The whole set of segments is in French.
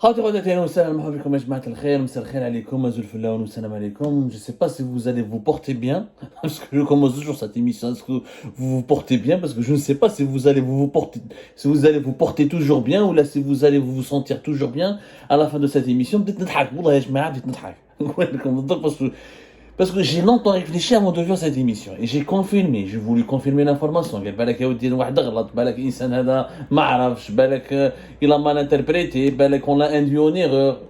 أهلا وسهلا مرحبا بكم يا جماعة الخير مساء الخير عليكم أزول فلاون والسلام عليكم. Je sais pas si vous allez vous porter bien parce que je commence toujours cette émission. Est-ce que vous vous portez bien? Parce que je ne sais pas si vous allez vous porter, si vous allez vous porter toujours bien ou là si vous allez vous sentir toujours bien à la fin de cette émission. بديت نضحك والله يا جماعة بديت نضحك نقول لكم بالضبط parce que j'ai longtemps réfléchi avant de faire cette émission et j'ai confirmé, j'ai voulu confirmer l'information. قال بالك يا ودي واحد غلط، بالك الانسان هذا ما عرفش، بالك il a mal interprété، بالك on l'a induit en erreur.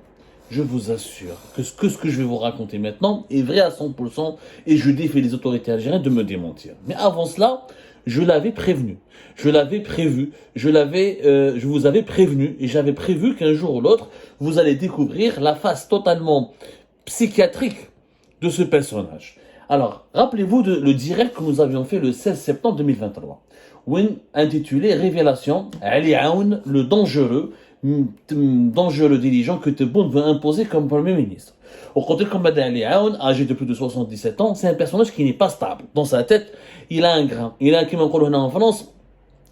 Je vous assure que ce que je vais vous raconter maintenant est vrai à 100% et je défie les autorités algériennes de me démentir. Mais avant cela, je l'avais prévenu, je l'avais prévu, je vous avais prévenu et j'avais prévu qu'un jour ou l'autre, vous allez découvrir la face totalement psychiatrique de ce personnage. Alors, rappelez-vous le direct que nous avions fait le 16 septembre 2023, intitulé Révélation, Ali Aoun, le dangereux dirigeant que Tebboune veut imposer comme Premier ministre. Au côté comme Ali Aoun, âgé de plus de 77 ans, c'est un personnage qui n'est pas stable. Dans sa tête, il a un grain. Il a, comme on dit en France,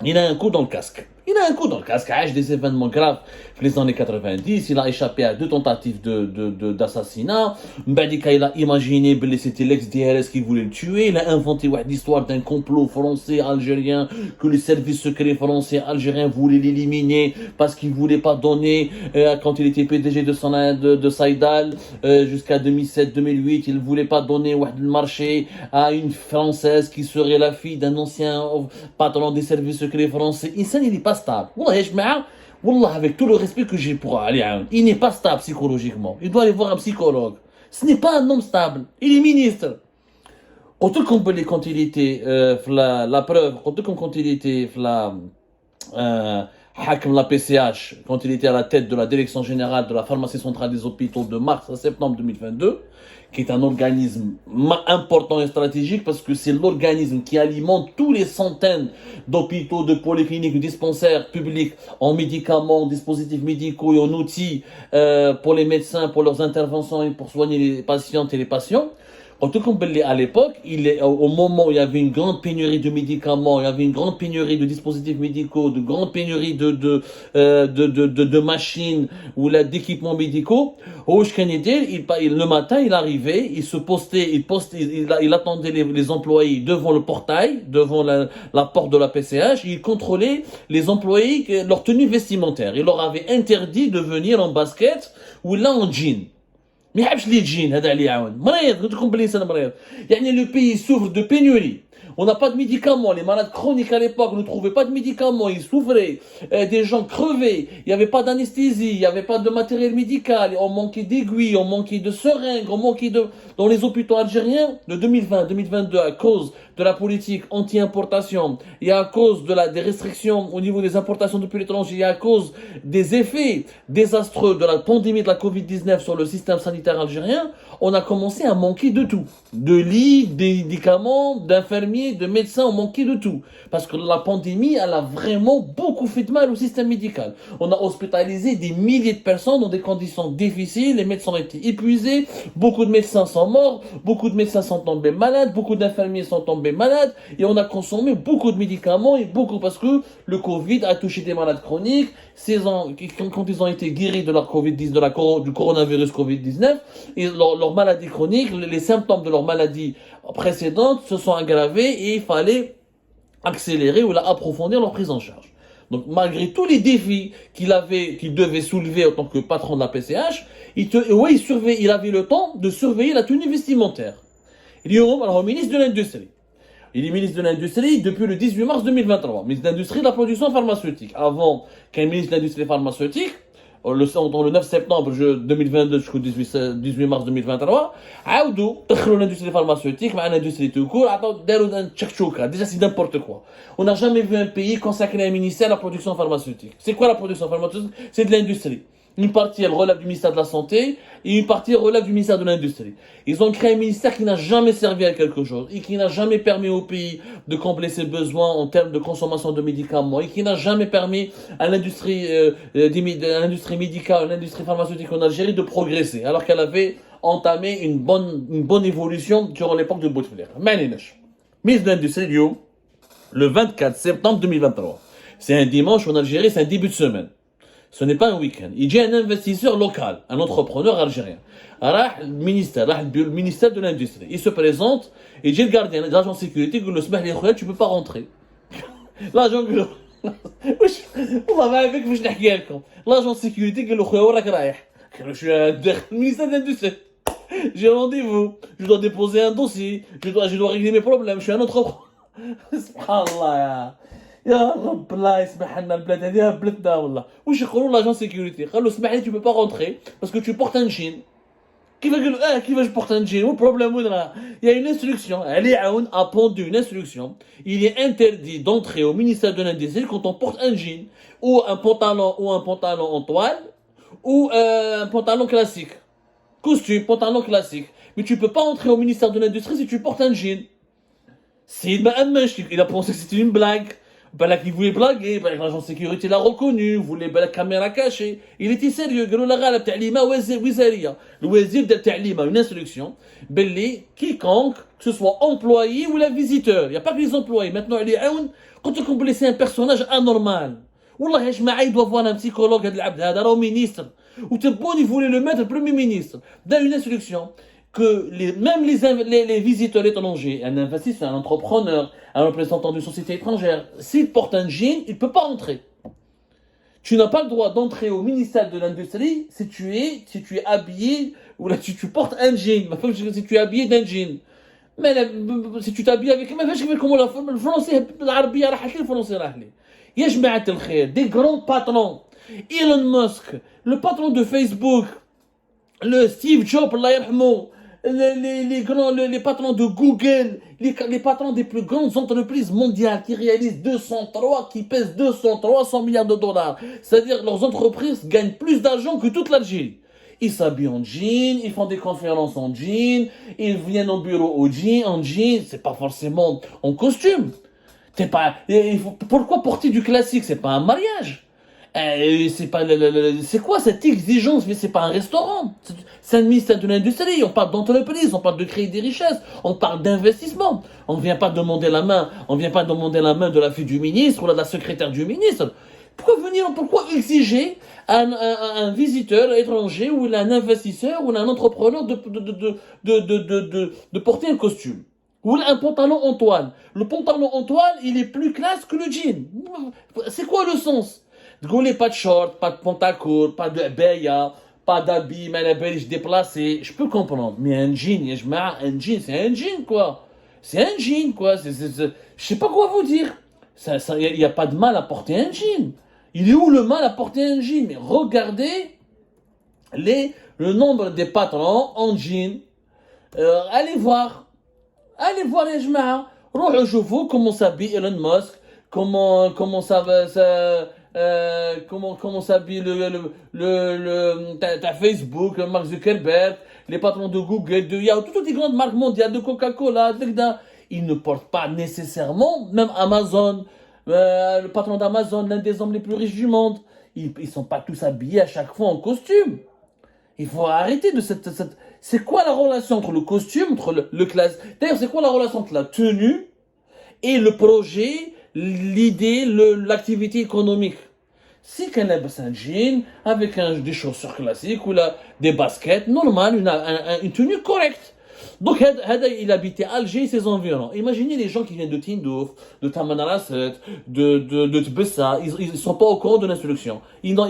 il a un coup dans le casque. Il a un coup dans le casque, a des événements graves les années 90, il a échappé à 2 tentatives d'assassinat, Mbadika il a imaginé que c'était l'ex-DRS qui voulait le tuer, il a inventé l'histoire d'un complot français algérien, que les services secrets français algériens voulaient l'éliminer parce qu'il ne voulait pas donner, quand il était PDG de Saïdal, jusqu'à 2007-2008, il ne voulait pas donner le marché à une Française qui serait la fille d'un ancien patron des services secrets français. Il n'est pas stable. Wallah, avec tout le respect que j'ai pour Ali Aoun, il n'est pas stable psychologiquement. Il doit aller voir un psychologue. Ce n'est pas un homme stable. Il est ministre. Autant qu'on peut quand il était la preuve, autant quand il était Hakim la PCH, quand il était à la tête de la direction générale de la pharmacie centrale des hôpitaux de mars à septembre 2022, qui est un organisme important et stratégique parce que c'est l'organisme qui alimente tous les centaines d'hôpitaux, de polycliniques, de dispensaires publics en médicaments, en dispositifs médicaux et en outils pour les médecins, pour leurs interventions et pour soigner les patientes et les patients. À l'époque, au moment où il y avait une grande pénurie de médicaments, il y avait une grande pénurie de dispositifs médicaux, de grande pénurie de machines ou d'équipements médicaux, le matin, il arrivait, il se postait, il attendait les employés devant le portail, devant la porte de la PCH, il contrôlait les employés, leur tenue vestimentaire. Il leur avait interdit de venir en basket ou là en jean. ما يحبش لي تجين هذا علي عاون مريض قلت لكم بلي انسان مريض يعني لو بيي souffre de pénurie. On n'a pas de médicaments. Les malades chroniques à l'époque ne trouvaient pas de médicaments. Ils souffraient. Des gens crevaient. Il n'y avait pas d'anesthésie. Il n'y avait pas de matériel médical. On manquait d'aiguilles. On manquait de seringues. On manquait de... Dans les hôpitaux algériens de 2020-2022, à cause de la politique anti-importation et à cause des restrictions au niveau des importations depuis l'étranger et à cause des effets désastreux de la pandémie de la Covid-19 sur le système sanitaire algérien, on a commencé à manquer de tout. De lits, des médicaments, d'infirmiers, de médecins, on manquait de tout. Parce que la pandémie, elle a vraiment beaucoup fait de mal au système médical. On a hospitalisé des milliers de personnes dans des conditions difficiles, les médecins ont été épuisés, beaucoup de médecins sont morts, beaucoup de médecins sont tombés malades, beaucoup d'infirmiers sont tombés malades, et on a consommé beaucoup de médicaments, et beaucoup parce que le Covid a touché des malades chroniques, quand ils ont été guéris de leur du coronavirus Covid-19, et leur maladie chronique, les symptômes de leur maladie précédente se sont aggravés et il fallait accélérer ou approfondir leur prise en charge. Donc malgré tous les défis qu'il devait soulever en tant que patron de la PCH, il avait le temps de surveiller la tenue vestimentaire. Il est ministre de l'Industrie. Il est ministre de l'Industrie depuis le 18 mars 2023. Ministre de l'Industrie de la production pharmaceutique. Avant qu'un ministre de l'Industrie pharmaceutique, le 9 septembre 2022 jusqu'au 18 mars 2023, عاودوا دخلوا l'industrie pharmaceutique مع l'industrie tout court, داروا تشكشوكه. Déjà c'est n'importe quoi. On n'a jamais vu un pays consacrer un ministère à la production pharmaceutique. C'est quoi la production pharmaceutique? C'est de l'industrie. Une partie, elle relève du ministère de la Santé, et une partie relève du ministère de l'Industrie. Ils ont créé un ministère qui n'a jamais servi à quelque chose, et qui n'a jamais permis au pays de combler ses besoins en termes de consommation de médicaments, et qui n'a jamais permis à l'industrie médicale, à l'industrie pharmaceutique en Algérie de progresser, alors qu'elle avait entamé une bonne évolution durant l'époque de Bouteflika. Ministre de l'Industrie, le 24 septembre 2023. C'est un dimanche en Algérie, c'est un début de semaine. Ce n'est pas un week-end. Il y a un investisseur local, un entrepreneur algérien. Le ministère de l'Industrie. Il se présente, il dit le gardien, l'agent de sécurité, il dit tu ne peux pas rentrer. L'agent dit l'agent de sécurité dit je suis le ministère de l'Industrie. J'ai rendez-vous, je dois déposer un dossier, je dois régler mes problèmes, je suis un entrepreneur. Subhanallah. يا رب الله يسمح لنا البلاد هذه بلادنا والله واش يقولوا لاجون سيكوريتي قال له اسمح لي tu peux pas rentrer parce que tu portes un jean كيف قال له كيفاش porte un jean والبروبليم وين راه il y a une instruction Ali Aoun a pondu une instruction il est interdit d'entrer au ministère de l'Industrie quand on porte un jean ou un pantalon en toile ou un pantalon classique costume pantalon classique mais tu peux pas entrer au ministère de l'Industrie si tu portes un jean il a pensé que c'était une blague. Il voulait blaguer, l'agent de sécurité l'a reconnu, voulait la caméra cachée. Il était sérieux. Il a dit le wazir de Ta'lima, une instruction. Quiconque, que ce soit employé ou la visiteur. Il n'y a pas que les employés. Maintenant, il est quand on peut laisser un personnage anormal. Wallah, il doit voir un psychologue, un ministre. Ou il voulait le mettre premier ministre. Dans une instruction. Que même les visiteurs étrangers, un investisseur, un entrepreneur, un représentant d'une société étrangère, s'il porte un jean, il ne peut pas entrer. Tu n'as pas le droit d'entrer au ministère de l'Industrie si tu es habillé, ou là tu portes un jean, si tu es habillé d'un jean. Mais là, si tu t'habilles avec... Mais je sais comment le français, l'arabe, le français, des grands patrons. Elon Musk, le patron de Facebook, le Steve Jobs, les patrons de Google, les patrons des plus grandes entreprises mondiales qui réalisent qui pèsent 300 milliards de dollars. C'est-à-dire leurs entreprises gagnent plus d'argent que toute l'Algérie. Ils s'habillent en jean, ils font des conférences en jean, ils viennent au bureau en jean, c'est pas forcément en costume. Pourquoi porter du classique? C'est pas un mariage. C'est quoi cette exigence? Mais c'est pas un restaurant. C'est un ministère de l'Industrie. On parle d'entreprise, on parle de créer des richesses, on parle d'investissement. On vient pas demander la main de la fille du ministre ou de la secrétaire du ministre. Pourquoi exiger un visiteur étranger ou un investisseur ou un entrepreneur de porter un costume? Ou un pantalon en toile. Le pantalon en toile, il est plus classe que le jean. C'est quoi le sens? Pas de short, pas de pantalon, pas de béya, pas d'habit, malabelge déplacé. Je peux comprendre. Mais un jean, c'est un jean, quoi. C'est un jean, quoi. Je sais pas quoi vous dire. Il n'y a pas de mal à porter un jean. Il est où le mal à porter un jean? Mais regardez le nombre des patrons en jean. Allez voir les jma'a. Roujou, comment s'habille Elon Musk, comment s'habille ta Facebook, Mark Zuckerberg, les patrons de Google, de Yahoo, toutes les grandes marques mondiales, de Coca-Cola, ils ne portent pas nécessairement, même Amazon, le patron d'Amazon, l'un des hommes les plus riches du monde, ils sont pas tous habillés à chaque fois en costume. Il faut arrêter de c'est quoi la relation entre le costume, entre le classe? D'ailleurs, c'est quoi la relation entre la tenue et le projet, l'idée, l'activité économique? Si quelqu'un a un jean avec des chaussures classiques ou des baskets normales, une tenue correcte. Donc, il habitait Alger et ses environs. Imaginez les gens qui viennent de Tindouf, de Tamanrasset, de Tbessa, ils ne sont pas au courant de l'instruction. Il doit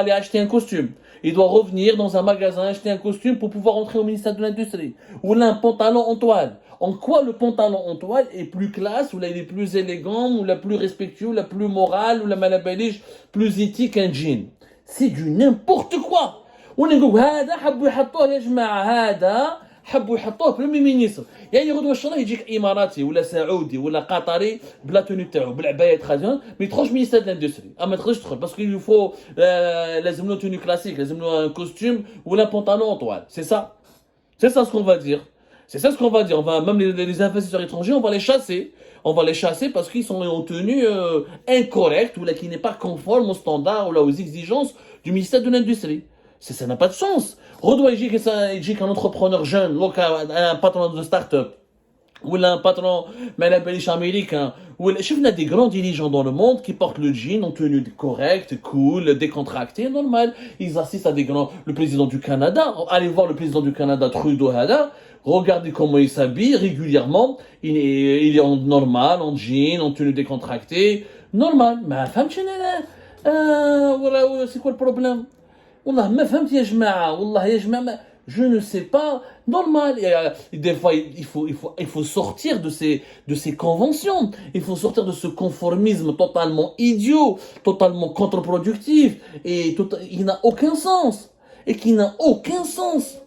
aller acheter un costume. Il doit revenir dans un magasin acheter un costume pour pouvoir entrer au ministère de l'Industrie. Ou là, un pantalon en toile. En quoi le pantalon en toile est plus classe, ou là il est plus élégant, ou la plus respectueux, ou la plus morale, ou la malabalige, plus éthique qu'un jean? C'est du n'importe quoi. On est comme هذا حبوا يحطوه يا جماعة هذا حبوا يحطوه بريمي مينيستر يعني غدوه ان شاء الله يجيك اماراتي ولا سعودي ولا قطري بلا توني تاعو بالعبايه تخازن ما يدخلش مينيستر داندستري ما تقدرش تدخل باسكو il faut لازم له توني كلاسيك لازم له un costume ou un pantalon en toile. C'est ça ce qu'on va dire. C'est ça ce qu'on va dire. On va, même les investisseurs étrangers, on va les chasser. On va les chasser parce qu'ils sont en tenue incorrecte ou là, qui n'est pas conforme aux standards ou là, aux exigences du ministère de l'Industrie. Ça n'a pas de sens. Redois, il dit qu'un entrepreneur jeune, local, un patron de start-up, ou un patron américain, ou a des grands dirigeants dans le monde qui portent le jean en tenue correcte, cool, décontractée, normal. Ils assistent à des grands, le président du Canada, allez voir le président du Canada, Trudeau, regardez comment il s'habille régulièrement, il est en normal, en jean, en tenue décontractée, normal. Mais femme, voilà, c'est quoi le problème? Wallah, ma femme, ya jma'a, wallah, ya jma'a, je ne sais pas, normal. Des fois, il faut sortir de ces conventions. Il faut sortir de ce conformisme totalement idiot, totalement contre-productif, et il n'a aucun sens. Et qui n'a aucun sens.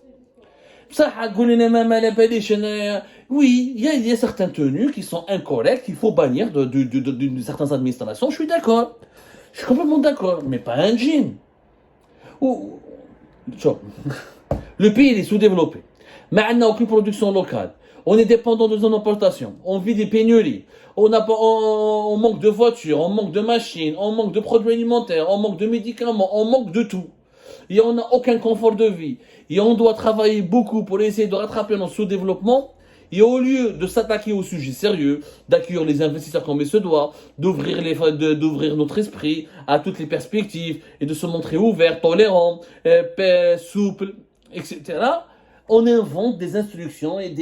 Oui, il y a certaines tenues qui sont incorrectes, qu'il faut bannir de certaines administrations, je suis d'accord. Je suis complètement d'accord, mais pas un jean. Ou, le pays est sous-développé. Mais on n'a aucune production locale. On est dépendant de nos importations. On vit des pénuries. On manque de voitures, on manque de machines, on manque de produits alimentaires, on manque de médicaments, on manque de tout. Et on n'a aucun confort de vie. Et on doit travailler beaucoup pour essayer de rattraper notre sous-développement. Et au lieu de s'attaquer au sujet sérieux, d'accueillir les investisseurs comme il se doit, d'ouvrir notre esprit à toutes les perspectives et de se montrer ouvert, tolérant, souple, etc., on invente des instructions et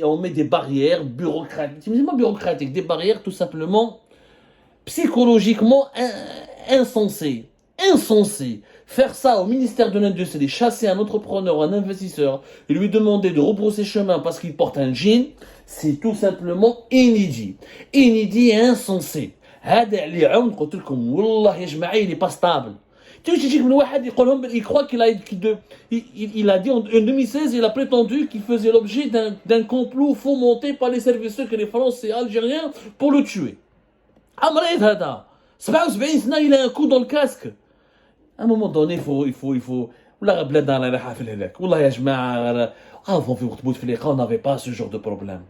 on met des barrières bureaucratiques, des barrières tout simplement psychologiquement insensées. Insensé. Faire ça au ministère de l'Industrie, chasser un entrepreneur, un investisseur, et lui demander de rebrousser chemin parce qu'il porte un jean, c'est tout simplement inédit. Inédit et insensé. هذا اللي عاون قلت لكم والله يا جماعه il n'est pas stable. تيجيك من واحد يقول لهم il croit qu'il a dit en 2016 il a prétendu qu'il faisait l'objet d'un complot fomenté par les services secrets les Français et Algériens pour le tuer. مريض هذا 77 سنه il a un coup dans le casque. À un moment donné, il faut. Wallah, بلادنا رانا رايحة في الهلاك. والله يا جماعة, avant في وقت بوتفليقة, on n'avait pas ce genre de problème.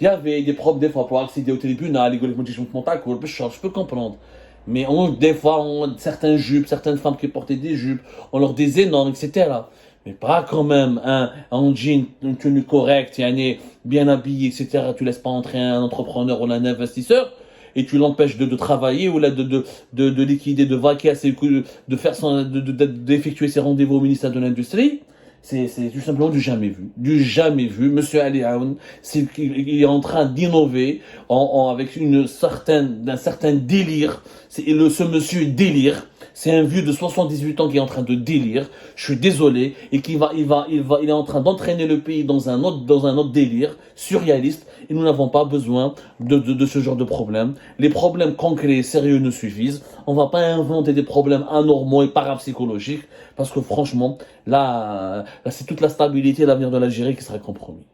Il y avait des problèmes des fois pour accéder au tribunal, يقول لك ما تجيش نتمونطاكول بالشرط, je peux comprendre. Mais des fois, certaines jupes, certaines femmes qui portaient des jupes, on leur disait non, etc. Mais pas quand même un jean, une tenue correcte, bien habillé, etc. Tu laisses pas entrer un entrepreneur ou un investisseur. Et tu l'empêches de travailler ou là de liquider, de vaquer à ses coups, d'effectuer ses rendez-vous au ministère de l'Industrie, c'est tout simplement du jamais vu. Du jamais vu. Monsieur Ali Aoun, il est en train d'innover avec d'un certain délire. Ce monsieur délire. C'est un vieux de 78 ans qui est en train de délire. Je suis désolé. Et il est en train d'entraîner le pays dans un autre délire surréaliste. Et nous n'avons pas besoin de ce genre de problème. Les problèmes concrets et sérieux nous suffisent. On va pas inventer des problèmes anormaux et parapsychologiques. Parce que franchement, là c'est toute la stabilité et l'avenir de l'Algérie qui sera compromis.